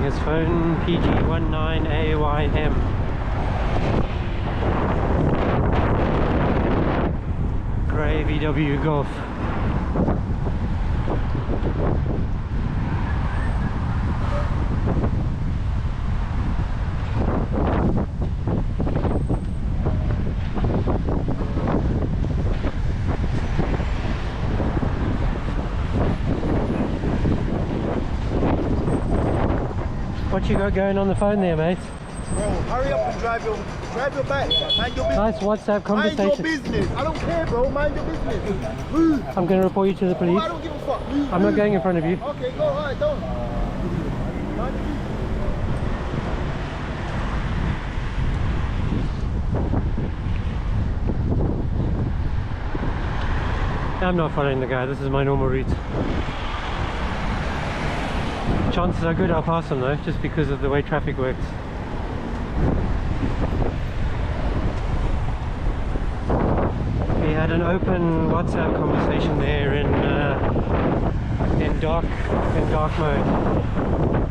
his phone. PG19AYM. Grey VW Golf. What you got going on the phone there, mate? Bro, hurry up and drive your back. Mind your business. Nice WhatsApp conversation. Mind your business. I don't care, bro. Mind your business. Move. I'm going to report you to the police. I don't give a fuck. Move. I'm not going in front of you. Okay, go. Alright, don't. Mind your business. I'm not following the guy. This is my normal route. Chances are good I'll pass him though, just because of the way traffic works. We had an open WhatsApp conversation there in dark mode.